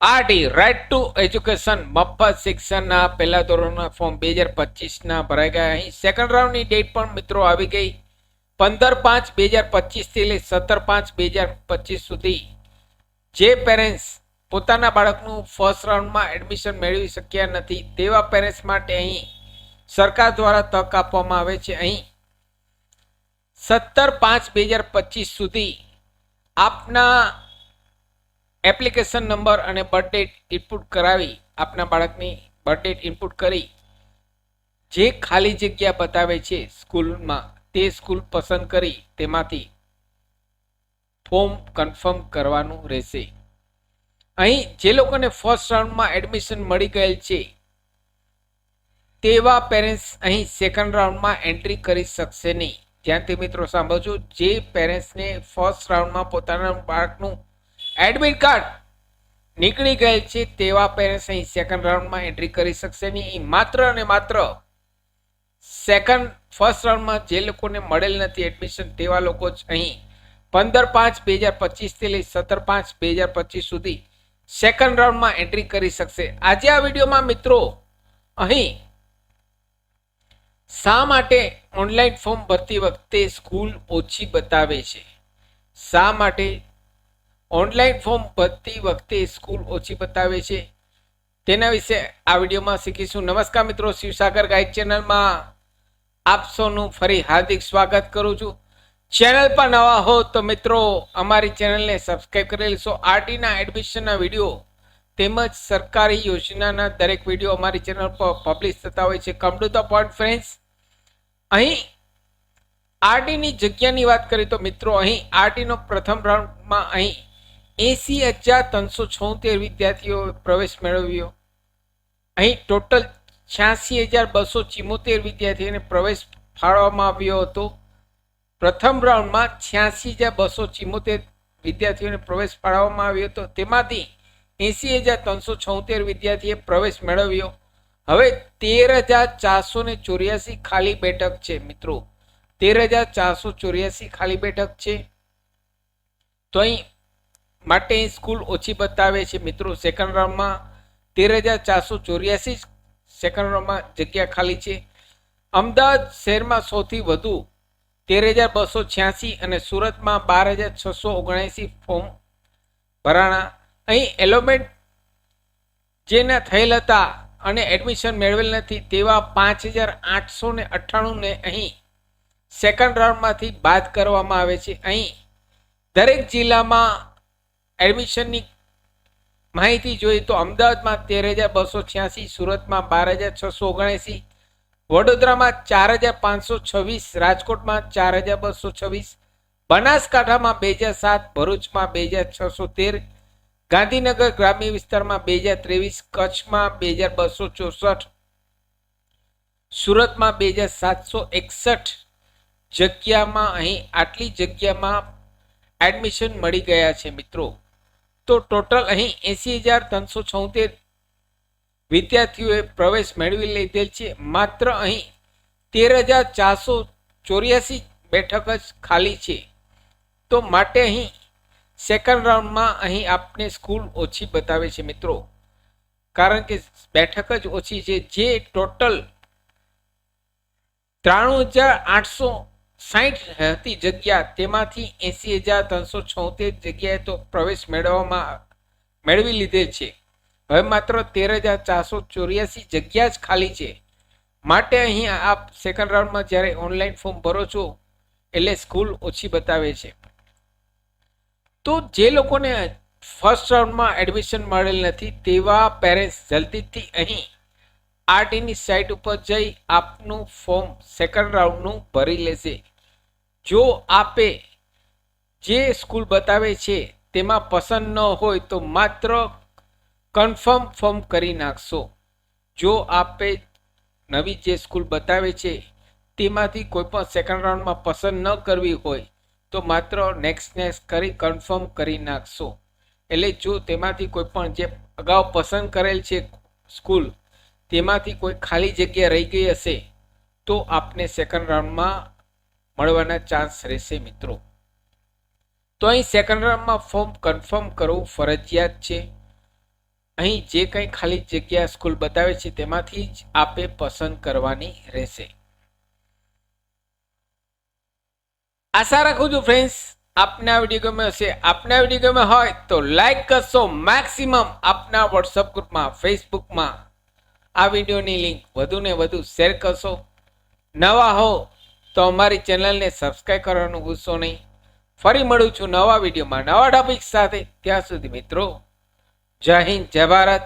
RT right to education મફત શિક્ષણના પહેલા ધોરણના ફોર્મ 2025ના ભરાઈ ગયા. અહીં સેકન્ડ રાઉન્ડની ડેટ પણ મિત્રો આવી ગઈ. 15/5/2025 થી લઈ 17/5/2025 સુધી જે પેરેન્ટ્સ પોતાના બાળકનું ફર્સ્ટ રાઉન્ડમાં એડમિશન મેળવી શક્યા નથી તેવા પેરેન્ટ્સ માટે અહીં સરકાર દ્વારા તક આપવામાં આવે છે. અહીં 17/5/2025 સુધી આપના એપ્લિકેશન નંબર અને બર્થ ડેટ ઇનપુટ કરાવી આપના બાળકની બર્થ ડેટ ઇનપુટ કરી જે ખાલી જગ્યા બતાવે છે સ્કૂલમાં તે સ્કૂલ પસંદ કરી તેમાંથી ફોર્મ કન્ફર્મ કરવાનું રહેશે. અહીં જે લોકોને ફર્સ્ટ રાઉન્ડમાં એડમિશન મળી ગયેલ છે તેવા પેરેન્ટ્સ અહીં સેકન્ડ રાઉન્ડમાં એન્ટ્રી કરી શકશે નહીં. ધ્યાનથી મિત્રો સાંભળજો, જે પેરેન્ટ્સને ફર્સ્ટ રાઉન્ડમાં પોતાના બાળકનું એડમિટ કાર્ડ નીકળી ગયેલ છે તેવા પેરેન્ટ્સ અહીં સેકન્ડ રાઉન્ડમાં એન્ટ્રી કરી શકશે નહીં. માત્ર અને માત્ર ફર્સ્ટ રાઉન્ડમાં જે લોકોને મળેલ નથી એડમિશન તેવા લોકો જ અહીં 15/5/2025 થી લઈ 17/5/2025 સુધી સેકન્ડ રાઉન્ડમાં એન્ટ્રી કરી શકશે. આજે આ વિડીયોમાં મિત્રો અહીં શા માટે ઓનલાઈન ફોર્મ ભરતી વખતે સ્કૂલ ઓછી બતાવે છે, શા માટે ઓનલાઈન ફોર્મ ભરતી વખતે સ્કૂલ ઓછી બતાવે છે તેના વિશે આ વિડીયોમાં શીખીશું. નમસ્કાર મિત્રો, શિવસાગર ગાઈડ ચેનલમાં આપ સૌનું ફરી હાર્દિક સ્વાગત કરું છું. ચેનલ પર નવા હો તો મિત્રો અમારી ચેનલને સબસ્ક્રાઈબ કરી લેશો. આરટીના એડમિશનના વિડીયો તેમજ સરકારી યોજનાના દરેક વિડીયો અમારી ચેનલ પર પબ્લિશ થતા હોય છે. Come to the point friends, અહીં આરટીની જગ્યાની વાત કરીએ તો મિત્રો અહીં આરટીનો પ્રથમ રાઉન્ડમાં અહીં 80,376 વિદ્યાર્થીઓ પ્રવેશ મેળવ્યો. અહીં ટોટલ 86,274 વિદ્યાર્થીઓને પ્રવેશ ફાળવવામાં આવ્યો હતો. પ્રથમ રાઉન્ડમાં 86,274 વિદ્યાર્થીઓને પ્રવેશ ફાળવવામાં આવ્યો હતો. તેમાંથી 80,376 વિદ્યાર્થીએ પ્રવેશ મેળવ્યો. હવે 13,484 ખાલી બેઠક છે મિત્રો, 13,484 ખાલી બેઠક છે. તો અહીં માટે સ્કૂલ ઓછી બતાવે છે મિત્રો. સેકન્ડ રાઉન્ડમાં 13,484 સેકન્ડ રાઉન્ડમાં જગ્યા ખાલી છે. અમદાવાદ શહેરમાં સૌથી વધુ 13,286 અને સુરતમાં 12,679 ફોર્મ ભરાણા. અહીં એલોમેન્ટ જેના થયેલ હતા અને એડમિશન મેળવેલ નથી તેવા 5,898 ને અહીં સેકન્ડ રાઉન્ડમાંથી બાદ કરવામાં આવે છે. અહીં દરેક જિલ્લામાં એડમિશનની માહિતી જોઈએ તો અમદાવાદમાં 13,286, સુરતમાં 12,679, વડોદરામાં 4,526, રાજકોટમાં 4,226, બનાસકાંઠામાં 2,007, ભરૂચમાં 2,613, ગાંધીનગર ગ્રામ્ય વિસ્તારમાં 2,023, કચ્છમાં 2,264, સુરતમાં 2,761 જગ્યામાં અહીં આટલી જગ્યામાં એડમિશન મળી ગયા છે મિત્રો. તો ટોટલ અહીં 80,376 વિદ્યાર્થીઓએ પ્રવેશ મેળવી લીધેલ છે. માત્ર અહીં 13,484 બેઠક જ ખાલી છે. તો માટે અહીં સેકન્ડ રાઉન્ડમાં અહીં આપને સ્કૂલ ઓછી બતાવે છે મિત્રો, કારણ કે બેઠક જ ઓછી છે. જે ટોટલ 93,860 હતી જગ્યા તેમાંથી 80,376 જગ્યાએ તો પ્રવેશ મેળવી લીધેલ છે. હવે માત્ર 13,484 જગ્યા જ ખાલી છે. માટે અહીં આપ સેકન્ડ રાઉન્ડમાં જ્યારે ઓનલાઈન ફોર્મ ભરો છો એટલે સ્કૂલ ઓછી બતાવે છે. તો જે લોકોને ફર્સ્ટ રાઉન્ડમાં એડમિશન મળેલ નથી તેવા પેરેન્ટ્સ જલ્દીથી અહીં આરટીની સાઇટ ઉપર જઈ આપનું ફોર્મ સેકન્ડ રાઉન્ડનું ભરી લેશે. જો આપે જે સ્કૂલ બતાવે છે તેમાં પસંદ ન હોય તો માત્ર કન્ફર્મ ફોર્મ કરી નાખશો. જો આપે નવી જે સ્કૂલ બતાવે છે તેમાંથી કોઈ પણ સેકન્ડ રાઉન્ડમાં પસંદ ન કરવી હોય તો માત્ર નેક્સ્ટ કરી કન્ફર્મ કરી નાખશો. એટલે જો તેમાંથી કોઈ પણ જે અગાઉ પસંદ કરેલ છે સ્કૂલ તેમાંથી કોઈ ખાલી જગ્યા રહી ગઈ હશે તો આપને સેકન્ડ રાઉન્ડમાં મળવાના ચાન્સ રહેશે મિત્રો. તો અહીં સેકન્ડ રાઉન્ડમાં ફોર્મ કન્ફર્મ કરવું ફરજિયાત છે. અહીં જે કંઈ ખાલી જગ્યા સ્કૂલ બતાવે છે તેમાંથી જ આપે પસંદ કરવાની રહેશે. આશા રાખું છું ફ્રેન્ડ્સ આપના વિડીયો ગમે હશે. આપના વિડીયો ગમે હોય તો લાઈક કરશો. મેક્સિમમ આપના વોટ્સઅપ ગ્રુપમાં, ફેસબુકમાં આ વિડીયોની લિંક વધુ ને વધુ શેર કરશો. નવા હો તો અમારી ચેનલને સબસ્ક્રાઈબ કરવાનું ભૂલશો નહીં. ફરી મળું છું નવા વિડીયોમાં નવા ટોપિક સાથે. ત્યાં સુધી મિત્રો જય હિન્દ, જય ભારત.